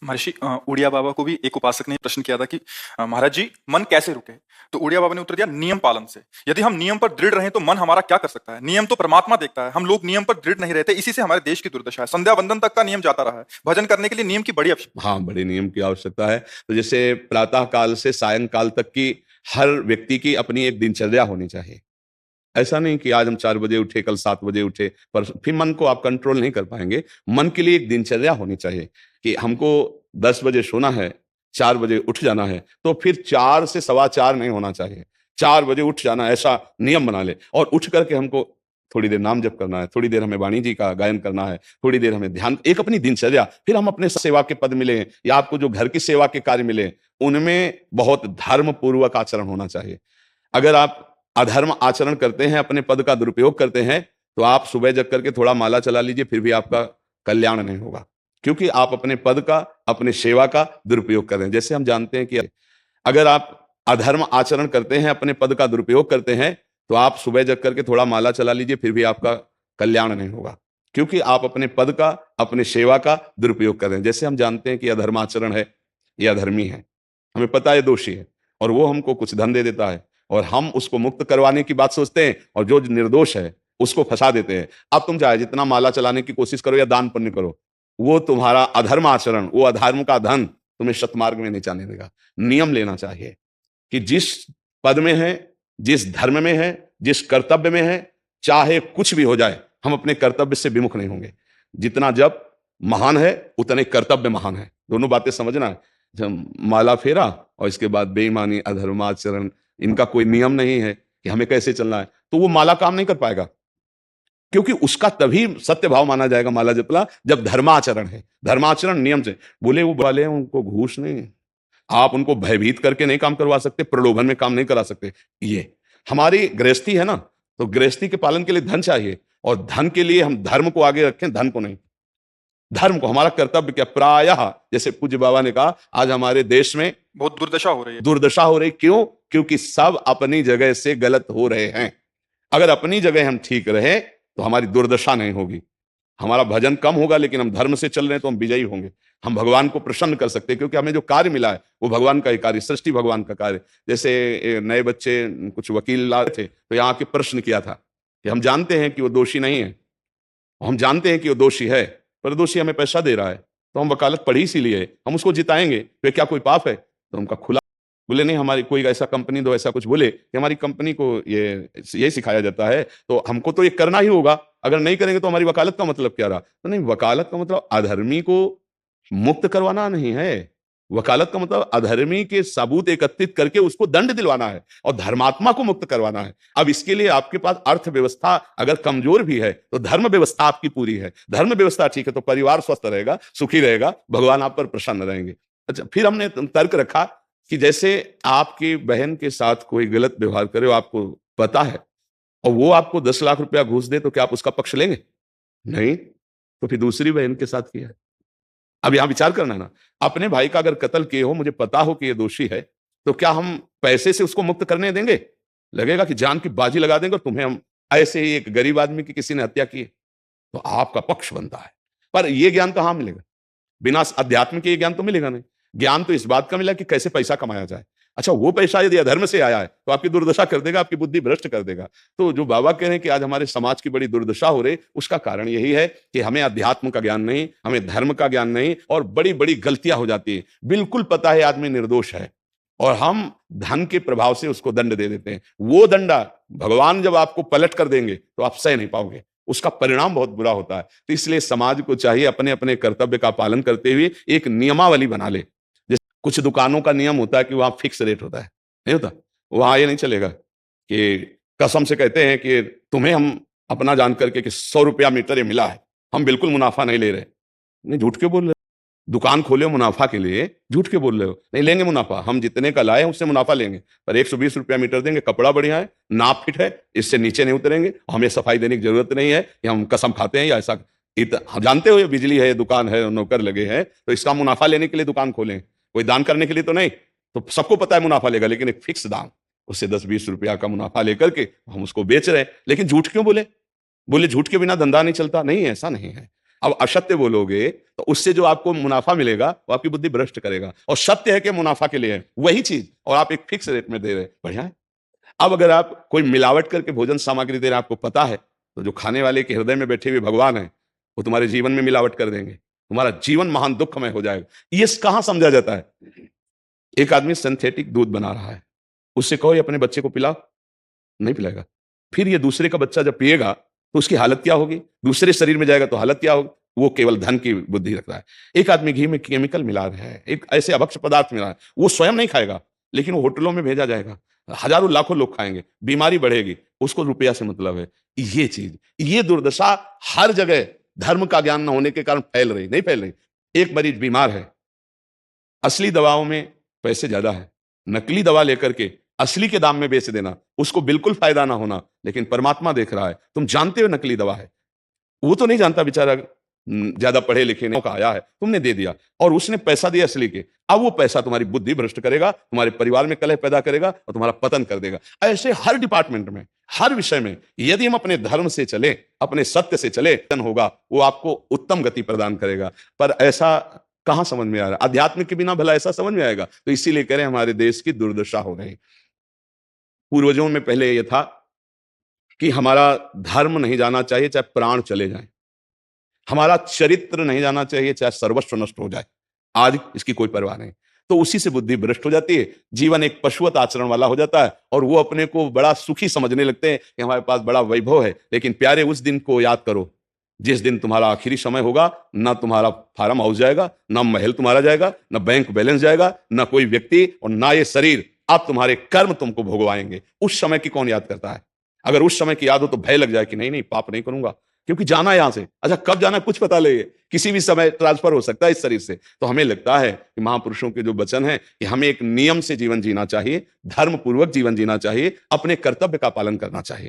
महर्षि उड़िया बाबा को भी एक उपासक ने प्रश्न किया था कि महाराज जी मन कैसे रुके। तो उड़िया बाबा ने उत्तर दिया नियम पालन से। यदि हम नियम पर दृढ़ रहें तो मन हमारा क्या कर सकता है। नियम तो परमात्मा देखता है, हम लोग नियम पर दृढ़ नहीं रहते, इसी से हमारे देश की दुर्दशा है। संध्या वंदन तक का नियम जाता रहा है, भजन करने के लिए नियम की बड़ी आवश्यकता। हाँ, बड़े नियम की आवश्यकता है। तो जैसे प्रातः काल से सायंकाल तक की हर व्यक्ति की अपनी एक दिनचर्या होनी चाहिए। ऐसा नहीं कि आज हम 4 बजे उठे, कल 7 बजे उठे, पर फिर मन को आप कंट्रोल नहीं कर पाएंगे। मन के लिए एक दिनचर्या होनी चाहिए कि हमको 10 बजे सोना है, 4 बजे उठ जाना है, तो फिर 4 से सवा 4 नहीं होना चाहिए। 4 बजे उठ जाना, ऐसा नियम बना ले। और उठ करके हमको थोड़ी देर नाम जप करना है, थोड़ी देर हमें वाणी जी का गायन करना है, थोड़ी देर हमें ध्यान, एक अपनी दिनचर्या। फिर हम अपने सेवा के पद मिले या आपको जो घर की सेवा के कार्य मिले, उनमें बहुत धर्म पूर्वक आचरण होना चाहिए। अगर आप अधर्म आचरण करते हैं, अपने पद का दुरुपयोग करते हैं, तो आप सुबह जग करके थोड़ा माला चला लीजिए, फिर भी आपका कल्याण नहीं होगा, क्योंकि आप अपने पद का, अपने सेवा का दुरुपयोग कर रहे हैं। जैसे हम जानते हैं कि अगर आप अधर्म आचरण करते हैं, अपने पद का दुरुपयोग करते हैं, तो आप सुबह जग करके थोड़ा माला चला लीजिए, फिर भी आपका कल्याण नहीं होगा, क्योंकि आप अपने पद का, अपने सेवा का दुरुपयोग कर रहे हैं। जैसे हम जानते हैं कि अधर्माचरण है, यह अधर्मी है, हमें पता है दोषी है, और वो हमको कुछ धन दे देता है, और हम उसको मुक्त करवाने की बात सोचते हैं, और जो निर्दोष है उसको फंसा देते हैं। अब तुम चाहे जितना माला चलाने की कोशिश करो या दान पुण्य करो, वो तुम्हारा अधर्म आचरण, वो अधर्म का धन तुम्हें सतमार्ग में नहीं जाने देगा। नियम लेना चाहिए कि जिस पद में है, जिस धर्म में है, जिस कर्तव्य में है, चाहे कुछ भी हो जाए, हम अपने कर्तव्य से विमुख नहीं होंगे। जितना जप महान है, उतने कर्तव्य महान है। दोनों बातें समझना है। माला फेरा और इसके बाद बेईमानी, अधर्माचरण, इनका कोई नियम नहीं है कि हमें कैसे चलना है, तो वो माला काम नहीं कर पाएगा, क्योंकि उसका तभी सत्य भाव माना जाएगा माला जपला जब धर्माचरण है। धर्माचरण नियम से। बोले वो वाले हैं, उनको घूस नहीं, आप उनको भयभीत करके नहीं काम करवा सकते, प्रलोभन में काम नहीं करा सकते। ये हमारी गृहस्थी है ना, तो गृहस्थी के पालन के लिए धन चाहिए, और धन के लिए हम धर्म को आगे रखें, धन को नहीं। धर्म को, हमारा कर्तव्य क्या, प्रायः जैसे पूज्य बाबा ने कहा, आज हमारे देश में बहुत दुर्दशा हो रही है। दुर्दशा हो रही, क्यों? क्योंकि सब अपनी जगह से गलत हो रहे हैं। अगर अपनी जगह हम ठीक रहे तो हमारी दुर्दशा नहीं होगी, हमारा भजन कम होगा, लेकिन हम धर्म से चल रहे हैं तो हम विजयी होंगे। हम भगवान को प्रसन्न कर सकते हैं, क्योंकि हमें जो कार्य मिला है वो भगवान का ही कार्य, सृष्टि भगवान का कार्य। जैसे नए बच्चे कुछ वकील लाए थे, तो यहाँ के प्रश्न किया था कि हम जानते हैं कि वो दोषी नहीं है, हम जानते हैं कि वो दोषी है, पर दोषी हमें पैसा दे रहा है, तो हम वकालत पढ़ी इसीलिए, हम उसको जिताएंगे, तो क्या कोई पाप है? तो उनका खुला बोले नहीं, हमारी कोई ऐसा कंपनी दो, ऐसा कुछ बोले कि हमारी कंपनी को ये सिखाया जाता है, तो हमको तो ये करना ही होगा, अगर नहीं करेंगे तो हमारी वकालत का मतलब क्या रहा? तो नहीं, वकालत का मतलब अधर्मी को मुक्त करवाना नहीं है। वकालत का मतलब अधर्मी के सबूत एकत्रित करके उसको दंड दिलवाना है, और धर्मात्मा को मुक्त करवाना है। अब इसके लिए आपके पास अर्थव्यवस्था अगर कमजोर भी है, तो धर्म व्यवस्था आपकी पूरी है। धर्म व्यवस्था ठीक है तो परिवार स्वस्थ रहेगा, सुखी रहेगा, भगवान आप पर प्रसन्न रहेंगे। अच्छा, फिर हमने तर्क रखा कि जैसे आपकी बहन के साथ कोई गलत व्यवहार करे, आपको पता है, और वो आपको 10 लाख रुपया घूस दे, तो क्या आप उसका पक्ष लेंगे? नहीं। तो फिर दूसरी बहन के साथ किया है। अब यहां विचार करना ना, अपने भाई का अगर कत्ल किए हो, मुझे पता हो कि ये दोषी है, तो क्या हम पैसे से उसको मुक्त करने देंगे? लगेगा कि जान की बाजी लगा देंगे, और तुम्हें हम ऐसे ही एक गरीब आदमी की किसी ने हत्या की है, तो आपका पक्ष बनता है। पर यह ज्ञान कहां मिलेगा? बिना अध्यात्म के ये ज्ञान तो मिलेगा नहीं। ज्ञान तो इस बात का मिला कि कैसे पैसा कमाया जाए। अच्छा, वो पैसा यदि अधर्म से आया है तो आपकी दुर्दशा कर देगा, आपकी बुद्धि भ्रष्ट कर देगा। तो जो बाबा कह रहे हैं कि आज हमारे समाज की बड़ी दुर्दशा हो रही, उसका कारण यही है कि हमें अध्यात्म का ज्ञान नहीं, हमें धर्म का ज्ञान नहीं, और बड़ी बड़ी गलतियां हो जाती है। बिल्कुल पता है आदमी निर्दोष है, और हम धन के प्रभाव से उसको दंड दे देते हैं। वो दंडा भगवान जब आपको पलट कर देंगे तो आप सह नहीं पाओगे, उसका परिणाम बहुत बुरा होता है। तो इसलिए समाज को चाहिए अपने अपने कर्तव्य का पालन करते हुए एक नियमावली बना ले। जैसे कुछ दुकानों का नियम होता है कि वहां फिक्स रेट होता है, नहीं होता? वहां ये नहीं चलेगा कि कसम से कहते हैं कि तुम्हें हम अपना जान करके कि 100 रुपया मीटर ये मिला है, हम बिल्कुल मुनाफा नहीं ले रहे। नहीं, झूठ क्यों बोल रहे हो? दुकान खोले हो मुनाफा के लिए, झूठ क्यों बोल रहे हो? नहीं लेंगे मुनाफा, हम जितने का लाए हैं उससे मुनाफा लेंगे, पर 120 रुपया मीटर देंगे, कपड़ा बढ़िया है, नाप फिट है, इससे नीचे नहीं उतरेंगे, हमें सफाई देने की जरूरत नहीं है कि हम कसम खाते हैं या ऐसा। हम जानते हो ये बिजली है, दुकान है, नौकर लगे हैं, तो इसका मुनाफा लेने के लिए दुकान खोलें, कोई दान करने के लिए तो नहीं। तो सबको पता है मुनाफा लेगा, लेकिन एक फिक्स दाम, उससे 10-20 रुपया का मुनाफा लेकर के हम उसको बेच रहे हैं। लेकिन झूठ क्यों बोले? बोले झूठ के बिना धंधा नहीं चलता। नहीं, ऐसा नहीं है। अब असत्य बोलोगे तो उससे जो आपको मुनाफा मिलेगा वो आपकी बुद्धि भ्रष्ट करेगा, और सत्य है कि मुनाफा के लिए है वही चीज, और आप एक फिक्स रेट में दे रहे हैं, बढ़िया है। अब अगर आप कोई मिलावट करके भोजन सामग्री दे रहे हैं, आपको पता है, तो जो खाने वाले के हृदय में बैठे हुए भगवान है वो तुम्हारे जीवन में मिलावट कर देंगे, तुम्हारा जीवन महान दुखमय हो जाएगा। ये कहां समझा जाता है? एक आदमी सिंथेटिक दूध बना रहा है, उससे कहो ये अपने बच्चे को पिलाओ, नहीं पिलाएगा। फिर ये दूसरे का बच्चा जब पिएगा तो उसकी हालत क्या होगी, दूसरे शरीर में जाएगा तो हालत क्या होगी? वो केवल धन की बुद्धि रख रहा है। एक आदमी घी में केमिकल मिला रहा है, एक ऐसे अभक्ष्य पदार्थ मिला है, वो स्वयं नहीं खाएगा लेकिन वो होटलों में भेजा जाएगा, हजारों लाखों लोग खाएंगे, बीमारी बढ़ेगी, उसको रुपया से मतलब है। ये चीज, ये दुर्दशा हर जगह धर्म का ज्ञान न होने के कारण फैल रही, नहीं फैल रही। एक मरीज बीमार है, असली दवाओं में पैसे ज्यादा है, नकली दवा लेकर के असली के दाम में बेच देना, उसको बिल्कुल फायदा ना होना, लेकिन परमात्मा देख रहा है, तुम जानते हो नकली दवा है, वो तो नहीं जानता बेचारा, ज्यादा पढ़े लिखे नहीं का आया है, तुमने दे दिया और उसने पैसा दिया असली के। अब वो पैसा तुम्हारी बुद्धि भ्रष्ट करेगा, तुम्हारे परिवार में कलह पैदा करेगा और तुम्हारा पतन कर देगा। ऐसे हर डिपार्टमेंट में, हर विषय में यदि हम अपने धर्म से चले, अपने सत्य से चले, होगा वो आपको उत्तम गति प्रदान करेगा। पर ऐसा कहां समझ में आ रहा है? अध्यात्म के बिना भला ऐसा समझ में आएगा? तो इसीलिए कह रहे हैं हमारे देश की दुर्दशा हो रही। पूर्वजों में पहले यह था कि हमारा धर्म नहीं जाना चाहिए चाहे प्राण चले जाएं, हमारा चरित्र नहीं जाना चाहिए चाहे सर्वस्व नष्ट हो जाए। आज इसकी कोई परवाह नहीं, तो उसी से बुद्धि भ्रष्ट हो जाती है, जीवन एक पशुवत आचरण वाला हो जाता है और वो अपने को बड़ा सुखी समझने लगते हैं कि हमारे पास बड़ा वैभव है। लेकिन प्यारे, उस दिन को याद करो जिस दिन तुम्हारा आखिरी समय होगा, ना तुम्हारा फार्म हाउस जाएगा, ना महल तुम्हारा जाएगा, ना बैंक बैलेंस जाएगा, ना कोई व्यक्ति, और ना ये शरीर। आप तुम्हारे कर्म तुमको भोगवाएंगे। उस समय की कौन याद करता है? अगर उस समय की याद हो तो भय लग जाए कि नहीं नहीं, पाप नहीं करूंगा, क्योंकि जाना यहां से। अच्छा, कब जाना कुछ पता नहीं है, किसी भी समय ट्रांसफर हो सकता है इस शरीर से। तो हमें लगता है कि महापुरुषों के जो वचन है कि हमें एक नियम से जीवन जीना चाहिए, धर्म पूर्वक जीवन जीना चाहिए, अपने कर्तव्य का पालन करना चाहिए।